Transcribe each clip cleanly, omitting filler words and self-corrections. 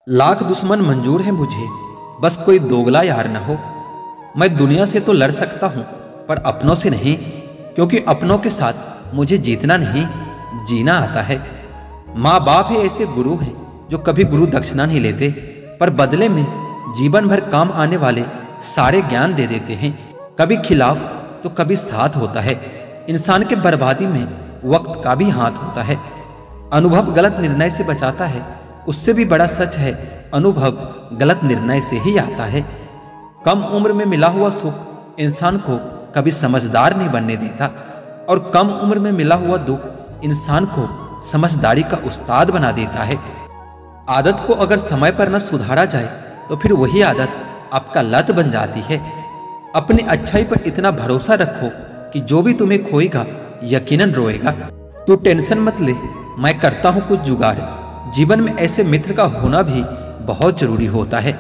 लाख दुश्मन मंजूर है मुझे, बस कोई दोगला यार न हो। मैं दुनिया से तो लड़ सकता हूँ पर अपनों से नहीं, क्योंकि अपनों के साथ मुझे जीतना नहीं जीना आता है। माँ बाप ही ऐसे गुरु हैं जो कभी गुरु दक्षिणा नहीं लेते, पर बदले में जीवन भर काम आने वाले सारे ज्ञान दे देते हैं। कभी खिलाफ तो कभी साथ होता है। इंसान के बर्बादी में वक्त का भी हाथ होता है। अनुभव गलत निर्णय से बचाता है, उससे भी बड़ा सच है अनुभव गलत निर्णय से ही आता है। कम उम्र में मिला हुआ सुख इंसान को कभी समझदार नहीं बनने देता, और कम उम्र में मिला हुआ दुख इंसान को समझदारी का उस्ताद बना देता है। आदत को अगर समय पर न सुधारा जाए तो फिर वही आदत आपका लत बन जाती है। अपनी अच्छाई पर इतना भरोसा रखो कि जो भी तुम्हें खोएगा यकीनन रोएगा। तू टेंशन मत ले, मैं करता हूं कुछ जुगाड़। जीवन में ऐसे मित्र का होना भी बहुत जरूरी होता है।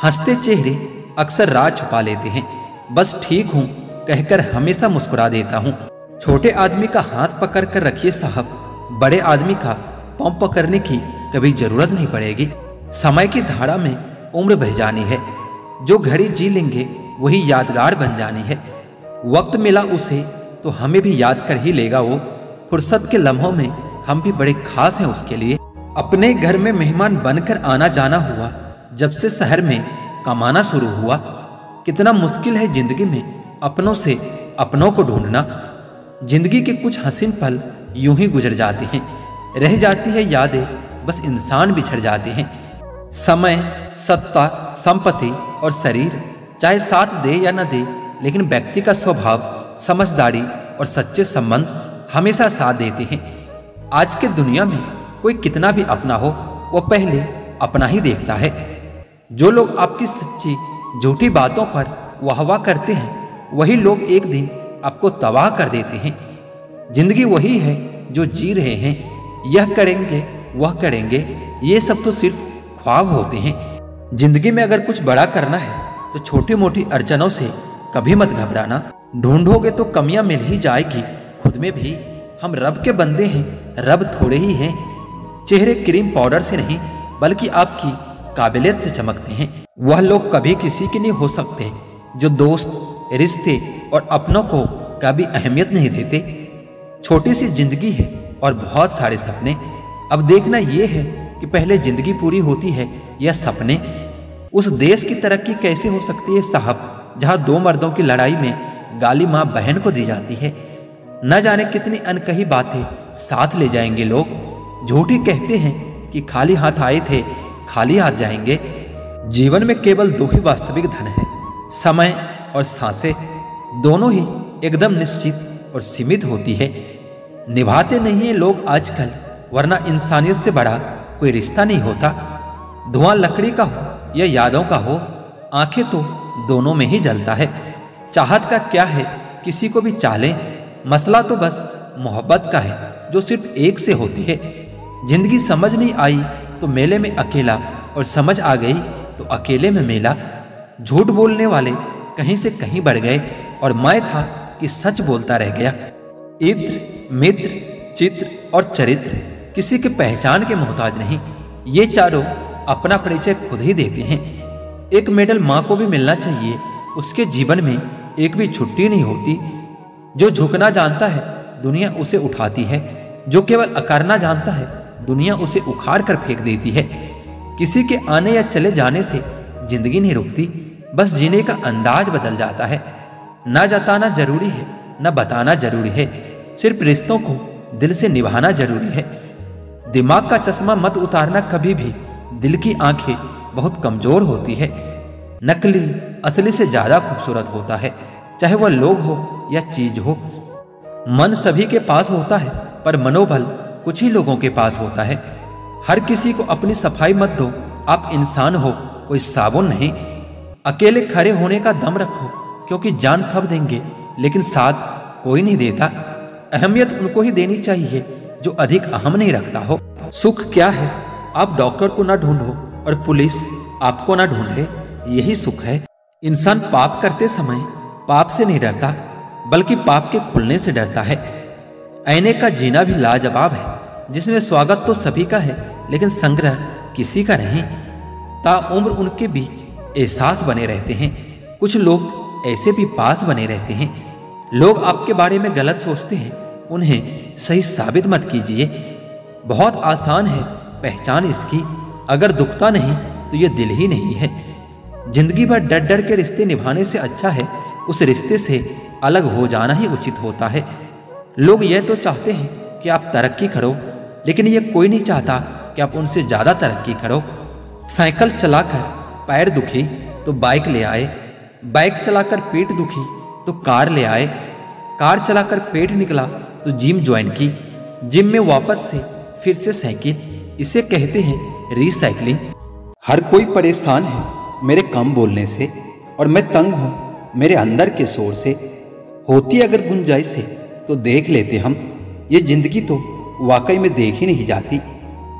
हंसते चेहरे अक्सर राज छुपा लेते हैं, बस ठीक हूं कहकर हमेशा मुस्कुरा देता हूं। छोटे आदमी का हाथ पकड़ कर रखिए साहब, बड़े आदमी का पांव पकड़ने की कभी जरूरत नहीं पड़ेगी। समय की धारा में उम्र बह जानी है, जो घड़ी जी लेंगे वही यादगार बन जानी है। वक्त मिला उसे तो हमें भी याद कर ही लेगा वो, फुर्सत के लम्हों में हम भी बड़े खास हैं उसके लिए। अपने घर में मेहमान बनकर आना जाना हुआ जब से शहर में कमाना शुरू हुआ। कितना मुश्किल है जिंदगी में अपनों से अपनों को ढूंढना। जिंदगी के कुछ हसीन पल यूं ही गुजर जाते हैं, रह जाती है यादें, बस इंसान बिछड़ जाते हैं। समय, सत्ता, संपत्ति और शरीर चाहे साथ दे या न दे, लेकिन व्यक्ति का स्वभाव, समझदारी और सच्चे संबंध हमेशा साथ देते हैं। आज के दुनिया में कोई कितना भी अपना हो, वो पहले अपना ही देखता है। जो लोग आपकी सच्ची झूठी बातों पर वाहवाह करते हैं, वही लोग एक दिन आपको तबाह कर देते हैं। जिंदगी वही है जो जी रहे हैं, यह करेंगे वह करेंगे, ये सब तो सिर्फ ख्वाब होते हैं। जिंदगी में अगर कुछ बड़ा करना है तो छोटी मोटी अड़चनों से कभी मत घबराना। ढूंढोगे तो कमियां मिल ही जाएगी खुद में भी। हम रब के बंदे हैं, रब थोड़े ही हैं। चेहरे क्रीम पाउडर से नहीं बल्कि आपकी काबिलियत से चमकते हैं। वह लोग कभी किसी के नहीं हो सकते जो दोस्त, रिश्ते और अपनों को कभी अहमियत नहीं देते। छोटी सी जिंदगी है और बहुत सारे सपने। अब देखना यह है कि पहले जिंदगी पूरी होती है या सपने। उस देश की तरक्की कैसे हो सकती है साहब जहां दो मर्दों की लड़ाई में गाली मां बहन को दी जाती है। न जाने कितनी अनकही बातें साथ ले जाएंगे लोग। झूठी कहते हैं कि खाली हाथ आए थे खाली हाथ जाएंगे। जीवन में केवल दो ही वास्तविक धन है, समय और सांसें। दोनों ही एकदम निश्चित और सीमित होती है। निभाते नहीं है लोग आजकल, वरना इंसानियत से बड़ा कोई रिश्ता नहीं होता। धुआं लकड़ी का हो या यादों का हो, आंखें तो दोनों में ही जलता है। चाहत का क्या है किसी को भी चाह लें, मसला तो बस मोहब्बत का है जो सिर्फ एक से होती है। जिंदगी समझ नहीं आई तो मेले में अकेला, और समझ आ गई तो अकेले में मेला। झूठ बोलने वाले कहीं से कहीं बढ़ गए, और मैं था कि सच बोलता रह गया। इत्र, मित्र, चित्र और चरित्र किसी के पहचान के मोहताज नहीं। ये चारों अपना परिचय खुद ही देते हैं। एक मेडल माँ को भी मिलना चाहिए, उसके जीवन में एक भी छुट्टी नहीं होती। जो झुकना जानता है दुनिया उसे उठाती है, जो केवल अकारना जानता है दुनिया उसे उखाड़ कर फेंक देती है। किसी के आने या चले जाने से जिंदगी नहीं रुकती, बस जीने का अंदाज बदल जाता है। ना जताना जरूरी है, न बताना जरूरी है, सिर्फ रिश्तों को दिल से निभाना जरूरी है। दिमाग का चश्मा मत उतारना कभी भी, दिल की आंखें बहुत कमजोर होती है। नकली असली से ज्यादा खूबसूरत होता है, चाहे वह लोग हो या चीज हो। मन सभी के पास होता है, पर मनोबल कुछ ही लोगों के पास होता है। हर किसी को अपनी सफाई मत दो, आप इंसान हो, कोई साबुन नहीं। अकेले खड़े होने का दम रखो, क्योंकि जान सब देंगे लेकिन साथ कोई नहीं देता। अहमियत उनको ही देनी चाहिए जो अधिक अहम नहीं रखता हो। सुख क्या है, आप डॉक्टर को ना ढूंढो और पुलिस आपको ना ढूंढे, यही सुख है। इंसान पाप करते समय पाप से नहीं डरता, बल्कि पाप के खुलने से डरता है। आईने का जीना भी लाजवाब है, जिसमें स्वागत तो सभी का है लेकिन संग्रह किसी का नहीं। ताउम्र उनके बीच एहसास बने रहते हैं। कुछ लोग ऐसे भी पास बने रहते हैं। लोग आपके बारे में गलत सोचते हैं, उन्हें सही साबित मत कीजिए। बहुत आसान है पहचान इसकी, अगर दुखता नहीं तो ये दिल ही नहीं है। जिंदगी भर डर डर के रिश्ते निभाने से अच्छा है उस रिश्ते से अलग हो जाना ही उचित होता है। लोग यह तो चाहते हैं कि आप तरक्की करो, लेकिन ये कोई नहीं चाहता कि आप उनसे ज्यादा तरक्की करो। साइकिल चलाकर पैर दुखी तो बाइक ले आए, बाइक चलाकर पेट दुखी तो कार ले आए, कार चलाकर पेट निकला तो जिम ज्वाइन की, जिम में वापस से फिर से साइकिल। इसे कहते हैं रिसाइकलिंग। हर कोई परेशान है मेरे कम बोलने से, और मैं तंग हूँ मेरे अंदर के शोर से। होती अगर गुंजाइश से तो देख लेते हम, ये जिंदगी तो वाकई में देख ही नहीं जाती।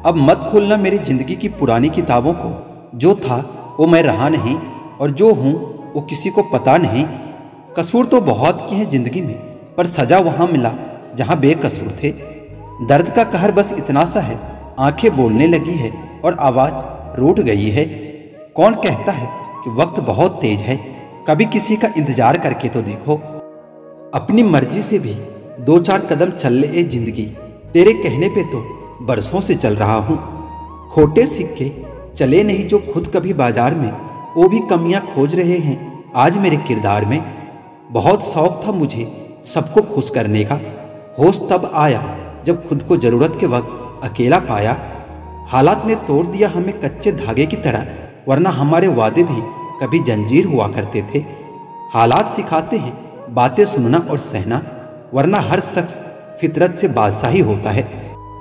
अब मत खोलना मेरी जिंदगी की पुरानी किताबों को। जो था वो मैं रहा नहीं, और जो हूँ वो किसी को पता नहीं। कसूर तो बहुत किए हैं जिंदगी में, पर सजा वहाँ मिला जहाँ बेकसूर थे। दर्द का कहर बस इतना सा है, आंखें बोलने लगी है और आवाज़ रूठ गई है। कौन कहता है कि वक्त बहुत तेज है, कभी किसी का इंतजार करके तो देखो। अपनी मर्जी से भी 2-4 कदम चल ले जिंदगी, तेरे कहने पे तो बरसों से चल रहा हूँ। खोटे सिक्के चले नहीं जो खुद कभी बाजार में, वो भी कमियां खोज रहे हैं आज मेरे किरदार में। बहुत शौक था मुझे सबको खुश करने का, होश तब आया जब खुद को जरूरत के वक्त अकेला पाया। हालात ने तोड़ दिया हमें कच्चे धागे की तरह, वरना हमारे वादे भी कभी जंजीर हुआ करते थे। हालात सिखाते हैं बातें सुनना और सहना, वरना हर शख्स फितरत से बादशाही होता है।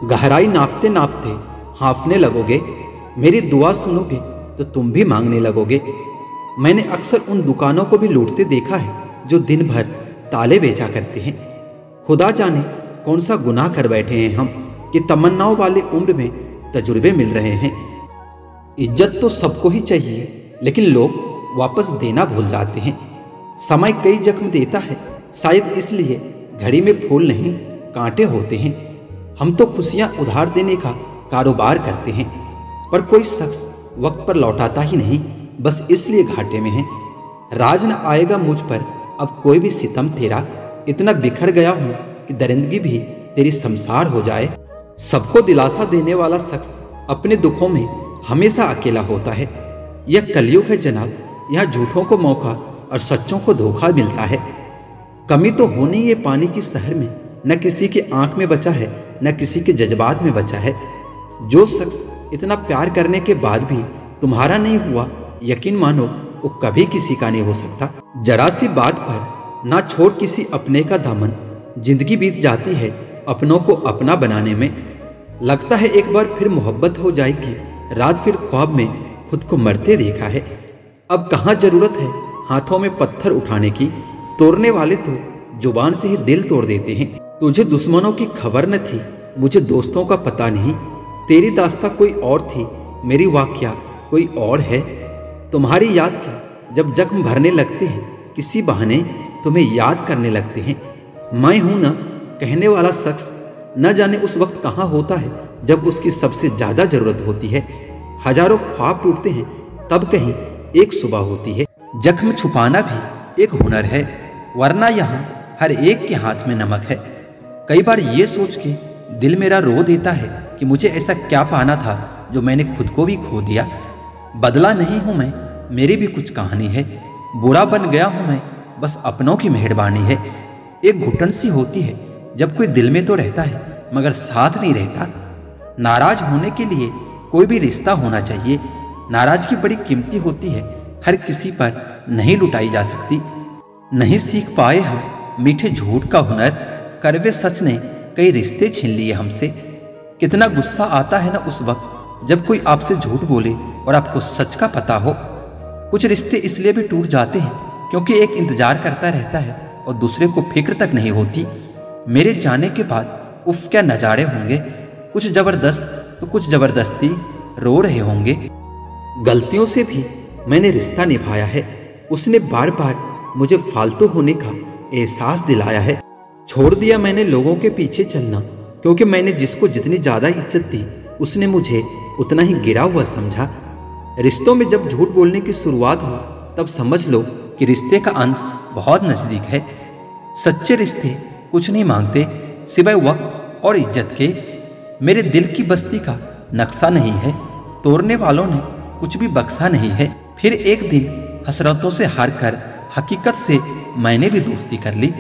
गहराई नापते नापते हाँफने लगोगे, मेरी दुआ सुनोगे तो तुम भी मांगने लगोगे। मैंने अक्सर उन दुकानों को भी लूटते देखा है जो दिन भर ताले बेचा करते हैं। खुदा जाने कौन सा गुनाह कर बैठे हैं हम कि तमन्नाओं वाले उम्र में तजुर्बे मिल रहे हैं। इज्जत तो सबको ही चाहिए, लेकिन लोग वापस देना भूल जाते हैं। समय कई जख्म देता है, शायद इसलिए घड़ी में फूल नहीं कांटे होते हैं। हम तो खुशियां उधार देने का कारोबार करते हैं, पर कोई शख्स वक्त पर लौटाता ही नहीं, बस इसलिए घाटे में है। राज न आएगा मुझ पर अब कोई भी सितम तेरा, इतना बिखर गया हूँ कि दरिंदगी भी तेरी शमशार हो जाए। सबको दिलासा देने वाला शख्स अपने दुखों में हमेशा अकेला होता है। यह कलयुग है जनाब, यहाँ झूठों को मौका और सच्चों को धोखा मिलता है। कमी तो होनी ये पानी की शहर में, न किसी की आंख में बचा है न किसी के जज्बात में बचा है। जो शख्स इतना प्यार करने के बाद भी तुम्हारा नहीं हुआ, यकीन मानो वो कभी किसी का नहीं हो सकता। जरा सी बात पर ना छोड़ किसी अपने का दामन, जिंदगी बीत जाती है अपनों को अपना बनाने में। लगता है एक बार फिर मोहब्बत हो जाएगी, रात फिर ख्वाब में खुद को मरते देखा है। अब कहाँ जरूरत है हाथों में पत्थर उठाने की, तोड़ने वाले तो जुबान से ही दिल तोड़ देते हैं। तुझे दुश्मनों की खबर न थी, मुझे दोस्तों का पता नहीं। तेरी दास्तां कोई और थी, मेरी वाकया कोई और है। तुम्हारी याद की जब जख्म भरने लगते हैं, किसी बहाने तुम्हें याद करने लगते हैं। मैं हूं ना कहने वाला शख्स, न जाने उस वक्त कहाँ होता है जब उसकी सबसे ज्यादा जरूरत होती है। हजारों ख्वाब टूटते हैं तब कहीं एक सुबह होती है। जख्म छुपाना भी एक हुनर है, वरना यहाँ हर एक के हाथ में नमक है। कई बार ये सोच के दिल मेरा रो देता है कि मुझे ऐसा क्या पाना था जो मैंने खुद को भी खो दिया। बदला नहीं हूं मैं, मेरी भी कुछ कहानी है। बुरा बन गया हूं मैं, बस अपनों की मेहरबानी है। एक घुटन सी होती है जब कोई दिल में तो रहता है मगर साथ नहीं रहता। नाराज होने के लिए कोई भी रिश्ता होना चाहिए। नाराजगी बड़ी कीमती होती है, हर किसी पर नहीं लुटाई जा सकती। नहीं सीख पाए हम मीठे झूठ का हुनर, कड़वे सच ने कई रिश्ते छीन लिए हमसे। कितना गुस्सा आता है ना उस वक्त जब कोई आपसे झूठ बोले और आपको सच का पता हो। कुछ रिश्ते इसलिए भी टूट जाते हैं क्योंकि एक इंतजार करता रहता है और दूसरे को फिक्र तक नहीं होती। मेरे जाने के बाद उफ क्या नजारे होंगे, कुछ जबरदस्त तो कुछ जबरदस्ती रो रहे होंगे। गलतियों से भी मैंने रिश्ता निभाया है, उसने बार बार मुझे फालतू होने का एहसास दिलाया है। छोड़ दिया मैंने लोगों के पीछे चलना, क्योंकि मैंने जिसको जितनी ज्यादा इज्जत दी उसने मुझे उतना ही गिरा हुआ समझा। रिश्तों में जब झूठ बोलने की शुरुआत हो तब समझ लो कि रिश्ते का अंत बहुत नजदीक है। सच्चे रिश्ते कुछ नहीं मांगते सिवाय वक्त और इज्जत के। मेरे दिल की बस्ती का नक्शा नहीं है, तोड़ने वालों ने कुछ भी बख्शा नहीं है। फिर एक दिन हसरतों से हार कर हकीकत से मैंने भी दोस्ती कर ली।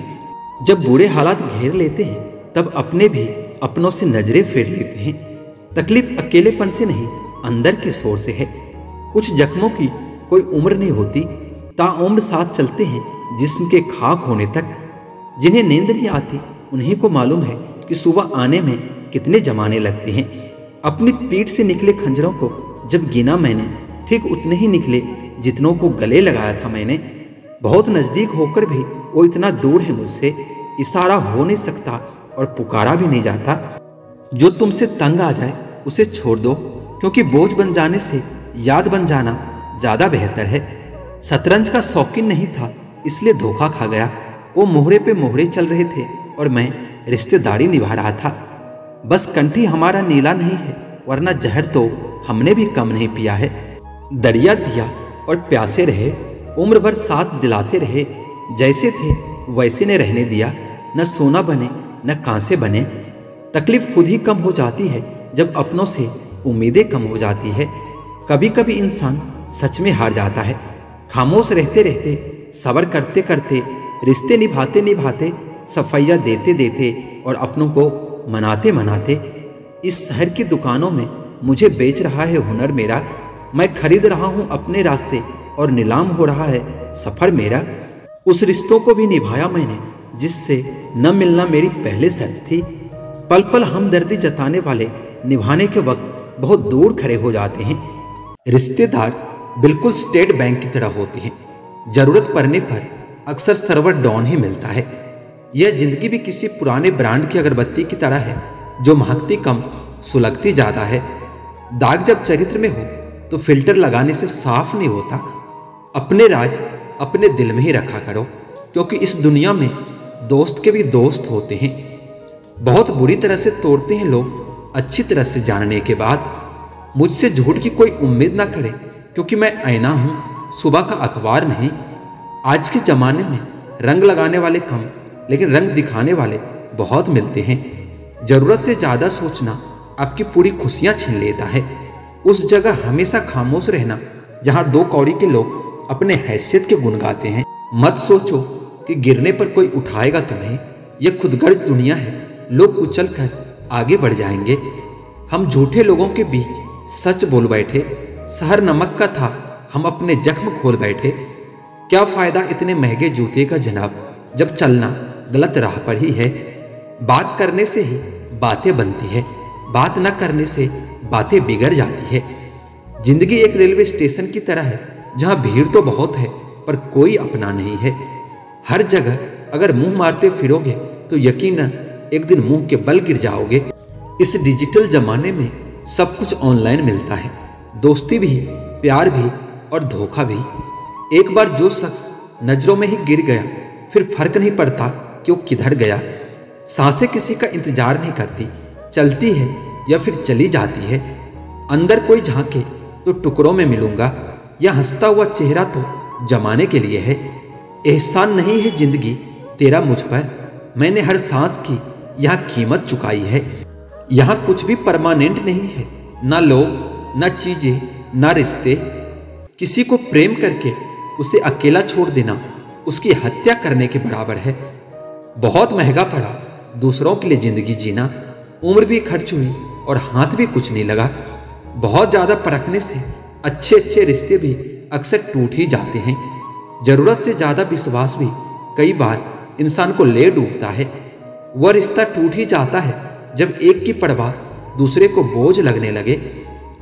जब बुरे हालात घेर लेते हैं तब अपने भी अपनों से नजरें फेर लेते हैं। तकलीफ अकेलेपन से नहीं, अंदर की शोर से है। कुछ जख्मों की कोई उम्र नहीं होती, ताउम्र साथ चलते हैं जिस्म के खाक होने तक। जिन्हें नींद नहीं आती उन्हीं को मालूम है कि सुबह आने में कितने जमाने लगते हैं। अपनी पीठ से निकले खंजरों को जब गिना मैंने, ठीक उतने ही निकले जितनों को गले लगाया था मैंने। बहुत नजदीक होकर भी वो इतना दूर है मुझसे, इशारा हो नहीं सकता और पुकारा भी नहीं जाता। जो तुमसे तंग आ जाए उसे छोड़ दो, क्योंकि बोझ बन जाने से याद बन जाना ज्यादा बेहतर है। शतरंज का शौकीन नहीं था इसलिए धोखा खा गया। वो मोहरे पे मोहरे चल रहे थे और मैं रिश्तेदारी निभा रहा था। बस कंठी हमारा नीला नहीं है, वरना जहर तो हमने भी कम नहीं पिया है। दरिया दिया और प्यासे रहे, उम्र भर साथ दिलाते रहे। जैसे थे वैसे ने रहने दिया, न सोना बने न कांसे बने। तकलीफ खुद ही कम हो जाती है जब अपनों से उम्मीदें कम हो जाती है। कभी कभी इंसान सच में हार जाता है। खामोश रहते रहते, सब्र करते करते, रिश्ते निभाते निभाते, सफाइयाँ देते देते और अपनों को मनाते मनाते। इस शहर की दुकानों में मुझे बेच रहा है हुनर मेरा। मैं खरीद रहा हूँ अपने रास्ते और नीलाम हो रहा है सफर मेरा। उस रिश्तों को भी निभाया मैंने जिससे न मिलना मेरी पहले शर्त थी। पल पल हमदर्दी जताने वाले निभाने के वक्त बहुत दूर खड़े हो जाते हैं। रिश्तेदार बिल्कुल स्टेट बैंक की तरह होते हैं। जरूरत पड़ने पर अक्सर सर्वर डाउन ही मिलता है। यह जिंदगी भी किसी पुराने ब्रांड की अगरबत्ती की तरह है, जो महकती कम सुलगती ज्यादा है। दाग जब चरित्र में हो तो फिल्टर लगाने से साफ नहीं होता। अपने राज अपने दिल में ही रखा करो, क्योंकि इस दुनिया में दोस्त के भी दोस्त होते हैं। बहुत बुरी तरह से तोड़ते हैं लोग अच्छी तरह से जानने के बाद। मुझसे झूठ की कोई उम्मीद ना करे, क्योंकि मैं आईना हूं, सुबह का अखबार नहीं। आज के जमाने में रंग लगाने वाले कम, लेकिन रंग दिखाने वाले बहुत मिलते हैं। जरूरत से ज्यादा सोचना आपकी पूरी खुशियां छीन लेता है। उस जगह हमेशा खामोश रहना जहां दो कौड़ी के लोग अपने हैसियत के गुण गाते हैं। मत सोचो कि गिरने पर कोई उठाएगा तुम्हें। यह खुदगर्ज दुनिया है, लोग कुचल कर आगे बढ़ जाएंगे। हम झूठे लोगों के बीच सच बोल बैठे। शहर नमक का था, हम अपने जख्म खोल बैठे। क्या फायदा इतने महंगे जूते का जनाब, जब चलना गलत राह पर ही है। बात करने से ही बातें बनती है, बात न करने से बातें बिगड़ जाती है। जिंदगी एक रेलवे स्टेशन की तरह है, जहां भीड़ तो बहुत है पर कोई अपना नहीं है। हर जगह अगर मुंह मारते फिरोगे तो यकीनन एक दिन मुंह के बल गिर जाओगे। इस डिजिटल जमाने में सब कुछ ऑनलाइन मिलता है, दोस्ती भी, प्यार भी और धोखा भी। एक बार जो शख्स नजरों में ही गिर गया, फिर फर्क नहीं पड़ता कि वो किधर गया। सांसें किसी का इंतजार नहीं करती, चलती है या फिर चली जाती है। अंदर कोई झांके तो टुकड़ों में मिलूंगा, या हंसता हुआ चेहरा तो जमाने के लिए है। एहसान नहीं है जिंदगी तेरा मुझ पर, मैंने हर सांस की यहाँ कीमत चुकाई है। यहाँ कुछ भी परमानेंट नहीं है, ना लोग, ना चीजें, ना रिश्ते। किसी को प्रेम करके उसे अकेला छोड़ देना उसकी हत्या करने के बराबर है। बहुत महंगा पड़ा दूसरों के लिए जिंदगी जीना। उम्र भी खर्च हुई और हाथ भी कुछ नहीं लगा। बहुत ज्यादा परखने से अच्छे अच्छे रिश्ते भी अक्सर टूट ही जाते हैं। जरूरत से ज्यादा विश्वास भी कई बार इंसान को ले डूबता है। वह रिश्ता टूट ही जाता है जब एक की परवाह दूसरे को बोझ लगने लगे।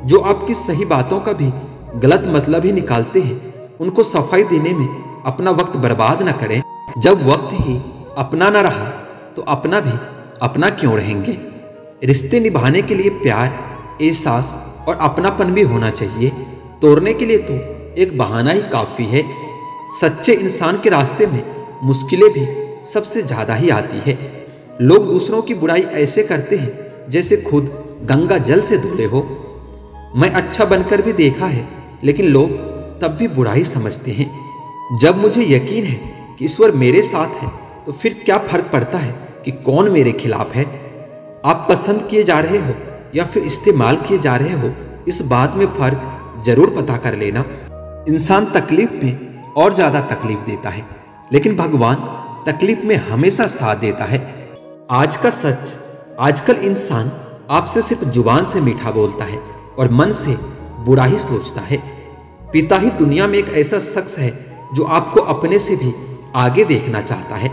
जो आपकी सही बातों का भी गलत मतलब ही निकालते हैं, उनको सफाई देने में अपना वक्त बर्बाद न करें। जब वक्त ही अपना न रहा तो अपना भी अपना क्यों रहेंगे। रिश्ते निभाने के लिए प्यार, एहसास और अपनापन भी होना चाहिए। तोड़ने के लिए तो एक बहाना ही काफी है। सच्चे इंसान के रास्ते में मुश्किलें भी सबसे ज्यादा ही आती है। लोग दूसरों की बुराई ऐसे करते हैं जैसे खुद गंगा जल से धुले हो। मैं अच्छा बनकर भी देखा है लेकिन लोग तब भी बुराई समझते हैं। जब मुझे यकीन है कि ईश्वर मेरे साथ है तो फिर क्या फर्क पड़ता है कि कौन मेरे खिलाफ है। आप पसंद किए जा रहे हो या फिर इस्तेमाल किए जा रहे हो, इस बात में फर्क जरूर पता कर लेना। इंसान तकलीफ में और ज्यादा तकलीफ देता है, लेकिन भगवान तकलीफ में हमेशा साथ देता है। आज का सच, आजकल इंसान आपसे सिर्फ जुबान से मीठा बोलता है और मन से बुरा ही सोचता है। पिता ही दुनिया में एक ऐसा शख्स है जो आपको अपने से भी आगे देखना चाहता है।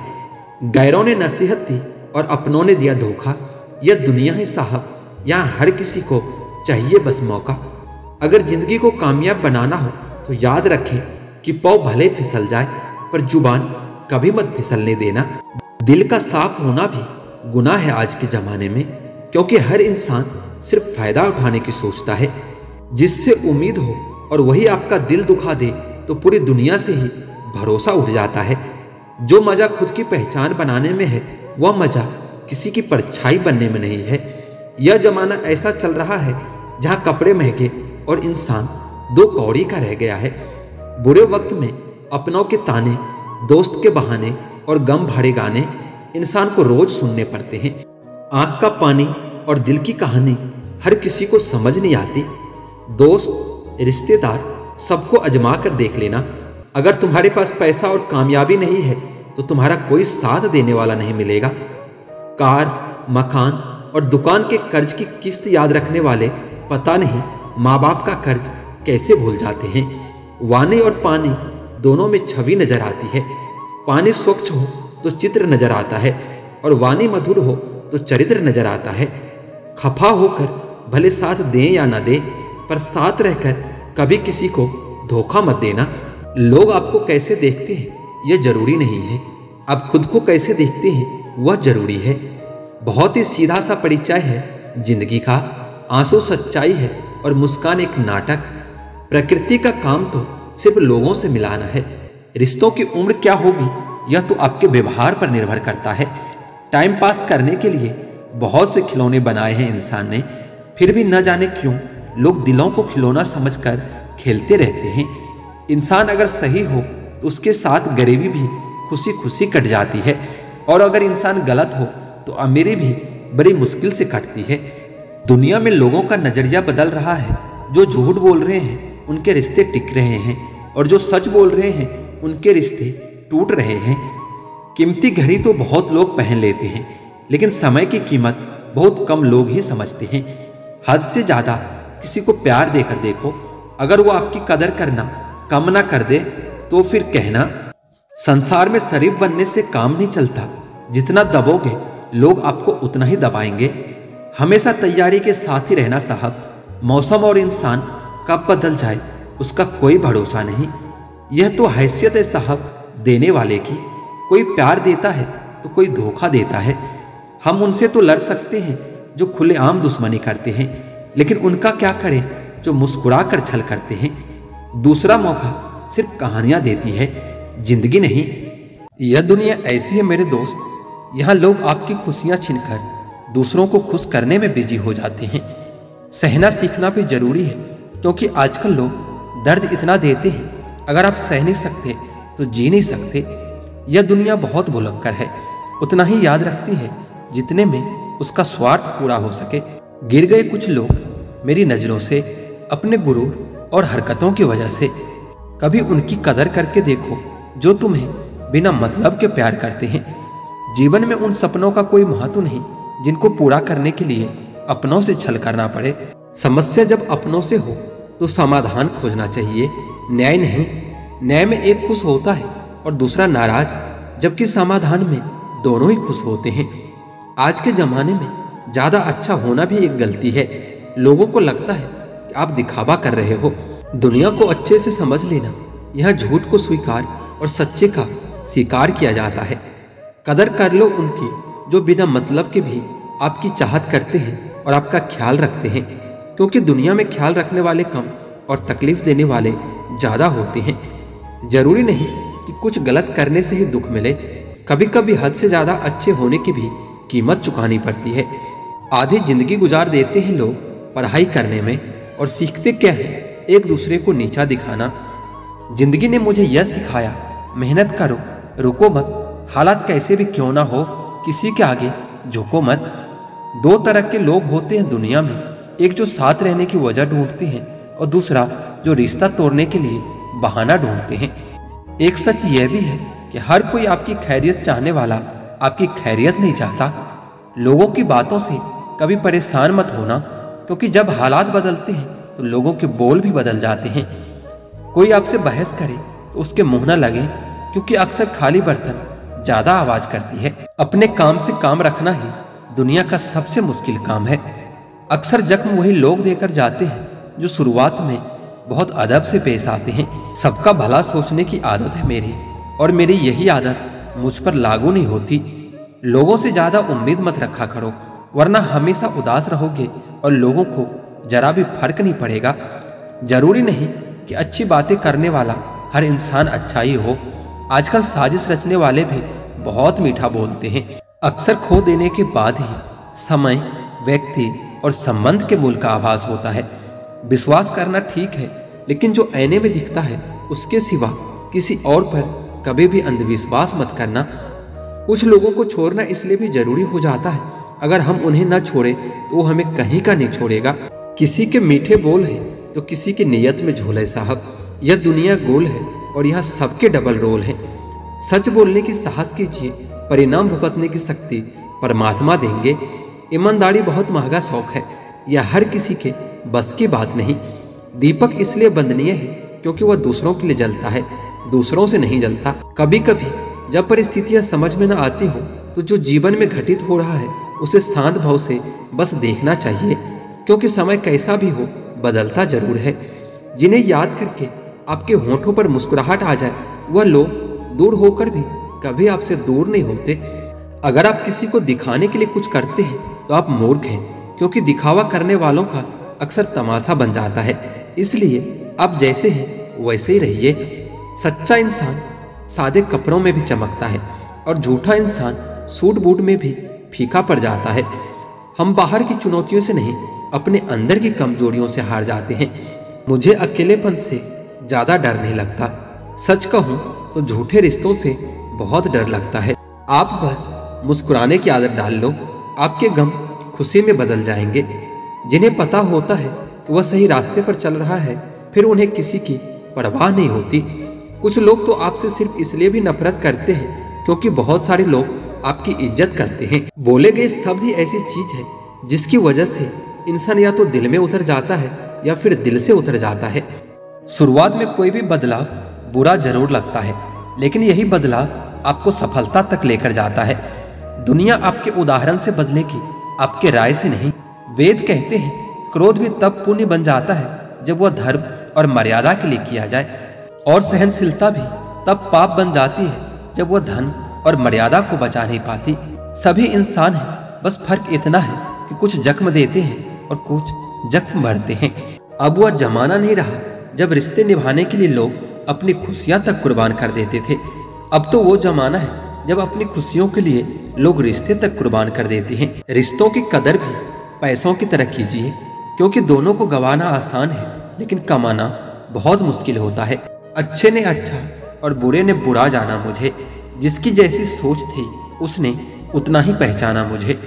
गैरों ने नसीहत दी और अपनों ने दिया धोखा। यह दुनिया है साहब, यहाँ हर किसी को चाहिए बस मौका। अगर जिंदगी को कामयाब बनाना हो तो याद रखें कि पाँव भले फिसल जाए पर जुबान कभी मत फिसलने देना। दिल का साफ होना भी गुनाह है आज के जमाने में, क्योंकि हर इंसान सिर्फ फायदा उठाने की सोचता है। जिससे उम्मीद हो और वही आपका दिल दुखा दे तो पूरी दुनिया से ही भरोसा उठ जाता है। जो मजा खुद की पहचान बनाने में है, वह मजा किसी की परछाई बनने में नहीं है। यह जमाना ऐसा चल रहा है जहां कपड़े महंगे और इंसान दो कौड़ी का रह गया है। बुरे वक्त में अपनों के ताने, दोस्त के बहाने और गम भरे गाने इंसान को रोज सुनने पड़ते हैं। आंख का पानी और दिल की कहानी हर किसी को समझ नहीं आती। दोस्त, रिश्तेदार सबको अजमा कर देख लेना। अगर तुम्हारे पास पैसा और कामयाबी नहीं है तो तुम्हारा कोई साथ देने वाला नहीं मिलेगा। कार, मकान और दुकान के कर्ज की किस्त याद रखने वाले पता नहीं माँ बाप का कर्ज कैसे भूल जाते हैं। वाणी और पानी दोनों में छवि नजर आती है। पानी स्वच्छ हो तो चित्र नजर आता है और वाणी मधुर हो तो चरित्र नजर आता है। खफा होकर भले साथ दें या ना दें, पर साथ रहकर कभी किसी को धोखा मत देना। लोग आपको कैसे देखते हैं यह जरूरी नहीं है, आप खुद को कैसे देखते हैं वह जरूरी है। बहुत ही सीधा सा परिचय है जिंदगी का। आंसू सच्चाई है और मुस्कान एक नाटक। प्रकृति का काम तो सिर्फ लोगों से मिलाना है। रिश्तों की उम्र क्या होगी यह तो आपके व्यवहार पर निर्भर करता है। टाइम पास करने के लिए बहुत से खिलौने बनाए हैं इंसान ने, फिर भी न जाने क्यों लोग दिलों को खिलौना समझकर खेलते रहते हैं। इंसान अगर सही हो तो उसके साथ गरीबी भी खुशी खुशी कट जाती है, और अगर इंसान गलत हो तो अमीरी भी बड़ी मुश्किल से कटती है। दुनिया में लोगों का नजरिया बदल रहा है। जो झूठ बोल रहे हैं उनके रिश्ते टिक रहे हैं, और जो सच बोल रहे हैं उनके रिश्ते टूट रहे हैं। कीमती घड़ी तो बहुत लोग पहन लेते हैं, लेकिन समय की कीमत बहुत कम लोग ही समझते हैं। हद से ज्यादा किसी को प्यार देकर देखो, अगर वो आपकी कदर करना कम ना कर दे तो फिर कहना। संसार में शरीफ बनने से काम नहीं चलता, जितना दबोगे लोग आपको उतना ही दबाएंगे। हमेशा तैयारी के साथ ही रहना साहब। मौसम और इंसान कब बदल जाए उसका कोई भरोसा नहीं। यह तो हैसियत है साहब देने वाले की। कोई प्यार देता है तो कोई धोखा देता है। हम उनसे तो लड़ सकते हैं जो खुलेआम दुश्मनी करते हैं, लेकिन उनका क्या करें जो मुस्कुरा कर छल करते हैं। दूसरा मौका सिर्फ कहानियां देती है, जिंदगी नहीं। यह दुनिया ऐसी है मेरे दोस्त, यहाँ लोग आपकी खुशियां छीनकर दूसरों को खुश करने में बिजी हो जाते हैं। सहना सीखना भी जरूरी है, क्योंकि आजकल लोग दर्द इतना देते हैं, अगर आप सह नहीं सकते तो जी नहीं सकते। यह दुनिया बहुत भुलक्कर है, उतना ही याद रखती है जितने में उसका स्वार्थ पूरा हो सके। गिर गए कुछ लोग मेरी नजरों से अपने गुरूर और हरकतों की वजह से। कभी उनकी कदर करके देखो जो तुम्हें बिना मतलब के प्यार करते हैं। जीवन में उन सपनों का कोई महत्व नहीं जिनको पूरा करने के लिए अपनों से छल करना पड़े। समस्या जब अपनों से हो तो समाधान खोजना चाहिए, न्याय नहीं। न्याय में एक खुश होता है और दूसरा नाराज, जबकि समाधान में दोनों ही खुश होते हैं। आज के जमाने में ज्यादा अच्छा होना भी एक गलती है। लोगों को लगता है कि आप दिखावा कर रहे हो। दुनिया को अच्छे से समझ लेना, यह झूठ को स्वीकार और सच्चे का स्वीकार किया जाता है। कदर कर लो उनकी जो बिना मतलब के भी आपकी चाहत करते हैं और आपका ख्याल रखते हैं, क्योंकि दुनिया में ख्याल रखने वाले कम और तकलीफ देने वाले ज्यादा होते हैं। जरूरी नहीं कि कुछ गलत करने से ही दुख मिले, कभी कभी हद से ज्यादा अच्छे होने की भी कीमत चुकानी पड़ती है। आधी जिंदगी गुजार देते हैं लोग पढ़ाई करने में, और सीखते क्या है एक दूसरे को नीचा दिखाना। जिंदगी ने मुझे यह सिखाया, मेहनत करो, रुको मत, हालात कैसे भी क्यों ना हो, किसी के आगे झुको मत। दो तरह के लोग होते हैं दुनिया में, एक जो साथ रहने की वजह ढूंढते हैं और दूसरा जो रिश्ता तोड़ने के लिए बहाना ढूंढते हैं। एक सच यह भी है कि हर कोई आपकी खैरियत चाहने वाला आपकी खैरियत नहीं चाहता। लोगों की बातों से कभी परेशान मत होना, क्योंकि जब हालात बदलते हैं तो लोगों के बोल भी बदल जाते हैं। कोई आपसे बहस करे तो उसके मुंह न लगे, क्योंकि अक्सर खाली बर्तन ज्यादा आवाज करती है। अपने काम से काम रखना ही दुनिया का सबसे मुश्किल काम है। अक्सर जख्म वही लोग देकर जाते हैं जो शुरुआत में बहुत अदब से पेश आते हैं। सबका भला सोचने की आदत है मेरी, और मेरी यही आदत मुझ पर लागू नहीं होती। लोगों से ज्यादा उम्मीद मत रखा करो, वरना हमेशा उदास रहोगे और लोगों को जरा भी फर्क नहीं पड़ेगा। जरूरी नहीं कि अच्छी बातें करने वाला हर इंसान अच्छा ही हो। आजकल साजिश रचने वाले भी बहुत मीठा बोलते हैं। अक्सर खो देने के बाद ही समय, व्यक्ति और संबंध के मूल का आभास होता है। विश्वास करना ठीक है, लेकिन जो आईने में दिखता है उसके सिवा किसी और पर कभी भी अंधविश्वास मत करना। कुछ लोगों को छोड़ना इसलिए भी जरूरी हो जाता है, अगर हम उन्हें न छोड़े तो वो हमें कहीं का नहीं छोड़ेगा। किसी के मीठे बोल हैं तो किसी की नीयत में झोल है साहब। यह दुनिया गोल है और यहाँ सबके डबल रोल हैं। सच बोलने की साहस कीजिए, परिणाम भुगतने की शक्ति परमात्मा देंगे। ईमानदारी बहुत महंगा शौक है, यह हर किसी के बस की बात नहीं। दीपक इसलिए बंदनीय है क्योंकि वह दूसरों के लिए जलता है, दूसरों से नहीं जलता। कभी कभी जब परिस्थितियां समझ में न आती हो तो जो जीवन में घटित हो रहा है उसे शांत भाव से बस देखना चाहिए, क्योंकि समय कैसा भी हो बदलता जरूर है। जिन्हें याद करके आपके होठों पर मुस्कुराहट आ जाए, वह लोग दूर होकर भी कभी आपसे दूर नहीं होते। अगर आप किसी को दिखाने के लिए कुछ करते हैं तो आप मूर्ख हैं, क्योंकि दिखावा करने वालों का अक्सर तमाशा बन जाता है। इसलिए आप जैसे हैं वैसे ही रहिए। सच्चा इंसान सादे कपड़ों में भी चमकता है और झूठा इंसान सूट बूट में भी फीका पड़ जाता है। हम बाहर की चुनौतियों से नहीं, अपने अंदर की कमजोरियों से हार जाते हैं। मुझे अकेलेपन से ज्यादा डर नहीं लगता, सच कहूं तो झूठे रिश्तों से बहुत डर लगता है। आप बस मुस्कुराने की आदत डाल लो, आपके गम खुशी में बदल जाएंगे। जिन्हें पता होता है कि वह सही रास्ते पर चल रहा है, फिर उन्हें किसी की परवाह नहीं होती। कुछ लोग तो आपसे सिर्फ इसलिए भी नफरत करते हैं क्योंकि बहुत सारे लोग आपकी इज्जत करते हैं। बोले गए शब्द ही ऐसी चीज है जिसकी वजह से इंसान या तो दिल में उतर जाता है या फिर दिल से उतर जाता है। शुरुआत में कोई भी बदलाव बुरा जरूर लगता है, लेकिन यही बदलाव आपको सफलता तक लेकर जाता है। दुनिया आपके उदाहरण से बदलेगी, आपके राय से नहीं। वेद कहते हैं क्रोध भी तब पुण्य बन जाता है जब वह धर्म और मर्यादा के लिए किया जाए, और सहनशीलता भी तब पाप बन जाती है जब वह धन और मर्यादा को बचा नहीं पाती। सभी इंसान हैं, बस फर्क इतना है कि कुछ जख्म देते हैं और कुछ जख्म भरते हैं। अब वह जमाना नहीं रहा जब रिश्ते निभाने के लिए लोग अपनी खुशियां तक कुर्बान कर देते थे। अब तो वो जमाना है जब अपनी खुशियों के लिए लोग रिश्ते तक कुर्बान कर देते हैं। रिश्तों की कदर भी पैसों की तरह कीजिए, क्योंकि दोनों को गंवाना आसान है लेकिन कमाना बहुत मुश्किल होता है। अच्छे ने अच्छा और बुरे ने बुरा जाना मुझे, जिसकी जैसी सोच थी उसने उतना ही पहचाना मुझे।